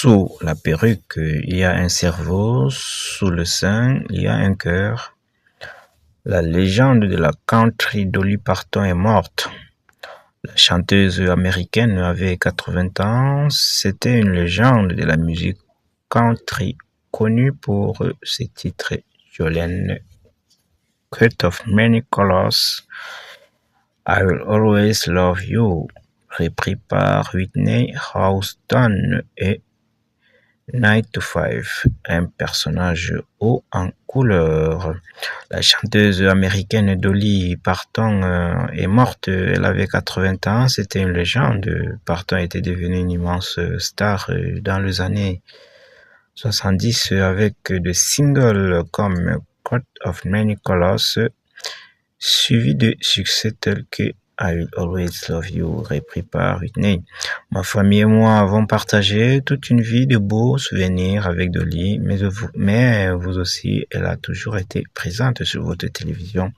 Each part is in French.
Sous la perruque, il y a un cerveau, sous le sein, il y a un cœur. La légende de la country Dolly Parton est morte. La chanteuse américaine avait 80 ans. C'était une légende de la musique country, connue pour ses titres Jolene, Coat of Many Colors, I Will Always Love You, repris par Whitney Houston, et 9 to 5, un personnage haut en couleur. La chanteuse américaine Dolly Parton est morte, elle avait 80 ans, c'était une légende. Parton était devenue une immense star dans les années 70 avec des singles comme Coat of Many Colors, suivi de succès tels que I Will Always Love You, repris par Whitney. Ma famille et moi avons partagé toute une vie de beaux souvenirs avec Dolly, mais vous aussi, elle a toujours été présente sur votre télévision,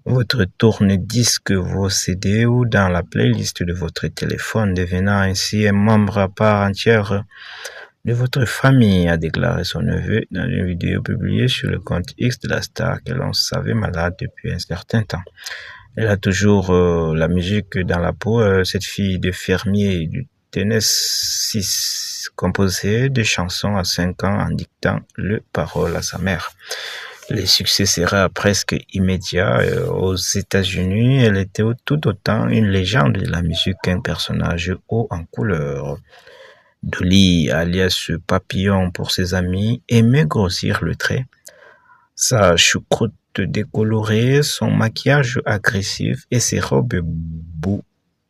votre tourne-disque, vos CD ou dans la playlist de votre téléphone, devenant ainsi un membre à part entière de votre famille, a déclaré son neveu dans une vidéo publiée sur le compte X de la star que l'on savait malade depuis un certain temps. Elle a toujours la musique dans la peau. Cette fille de fermier du Tennessee composait des chansons à 5 ans en dictant les paroles à sa mère. Les succès seraient presque immédiats. Aux États-Unis, elle était tout autant une légende de la musique qu'un personnage haut en couleur. Dolly, alias Papillon pour ses amis, aimait grossir le trait. Sa choucroute décolorée, son maquillage agressif et ses robes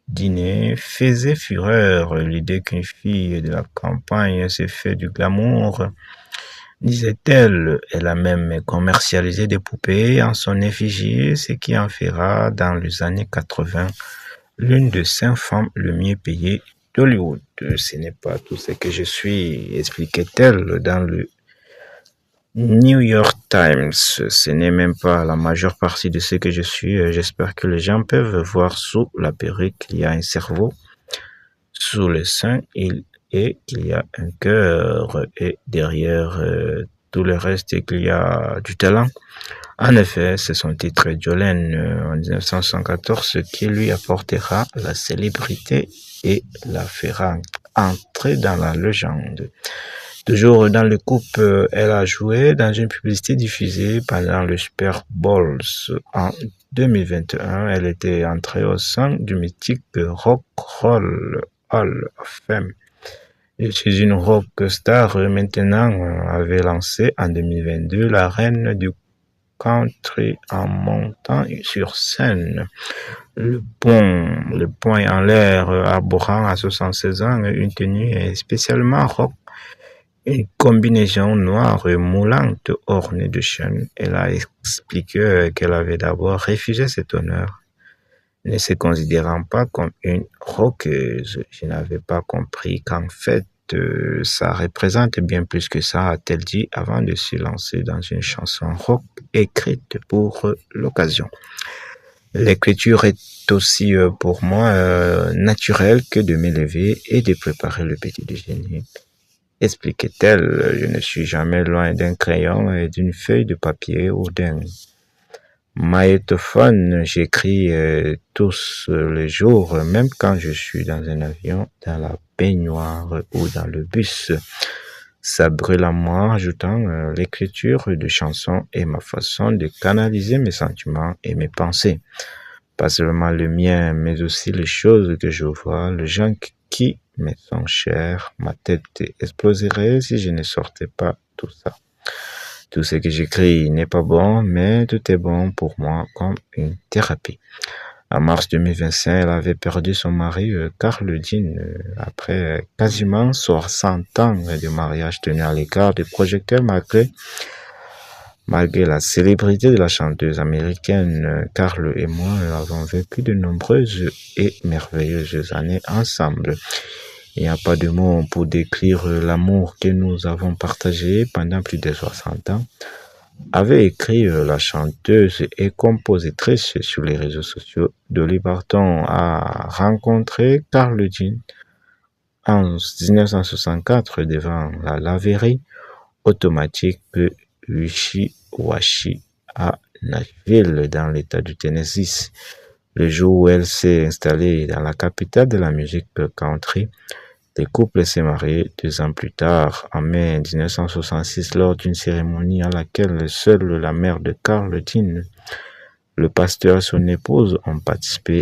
boudinées faisaient fureur. L'idée qu'une fille de la campagne se fait du glamour, disait-elle. Elle a même commercialisé des poupées en son effigie, ce qui en fera dans les années 80 l'une des 5 femmes le mieux payées d'Hollywood. Ce n'est pas tout ce que je suis, expliquait-elle dans le New York Times. Ce n'est même pas la majeure partie de ce que je suis. J'espère que les gens peuvent voir sous la perruque qu'il y a un cerveau, sous le sein et qu'il y a un cœur, et derrière tout le reste qu'il y a du talent. En effet, c'est son titre Jolene en 1974 qui lui apportera la célébrité et la fera entrer dans la légende. Toujours dans le couple, elle a joué dans une publicité diffusée pendant le Super Bowl en 2021. Elle était entrée au sein du mythique Rock Roll Hall of Fame. Je suis une rock star maintenant, avait lancé en 2022 la reine du country en montant sur scène. Le poing en l'air, arborant à 76 ans une tenue spécialement rock, une combinaison noire moulante ornée de chaînes. Elle a expliqué qu'elle avait d'abord refusé cet honneur, ne se considérant pas comme une rockeuse. Je n'avais pas compris qu'en fait, ça représente bien plus que ça, a-t-elle dit avant de se lancer dans une chanson rock écrite pour l'occasion. L'écriture est aussi pour moi naturelle que de m'élever et de préparer le petit déjeuner, expliquait-elle. Je ne suis jamais loin d'un crayon et d'une feuille de papier ou d'un magnétophone. J'écris tous les jours, même quand je suis dans un avion, dans la baignoire ou dans le bus. Ça brûle en moi, ajoutant l'écriture de chansons est ma façon de canaliser mes sentiments et mes pensées. Pas seulement le mien, mais aussi les choses que je vois, les gens qui me sont chers. Ma tête exploserait si je ne sortais pas tout ça. Tout ce que j'écris n'est pas bon, mais tout est bon pour moi comme une thérapie. En mars 2025, elle avait perdu son mari, Carl Dean, après quasiment 60 ans de mariage tenu à l'écart des projecteurs malgré la célébrité de la chanteuse américaine. Carl et moi avons vécu de nombreuses et merveilleuses années ensemble. Il n'y a pas de mots pour décrire l'amour que nous avons partagé pendant plus de 60 ans, avait écrit la chanteuse et compositrice sur les réseaux sociaux. Dolly Parton a rencontré Carl Dean en 1964 devant la laverie automatique de Wishiwashi à Nashville, dans l'État du Tennessee. Le jour où elle s'est installée dans la capitale de la musique country, le couple s'est marié 2 ans plus tard, en mai 1966, lors d'une cérémonie à laquelle seule la mère de Carl Dean, le pasteur et son épouse ont participé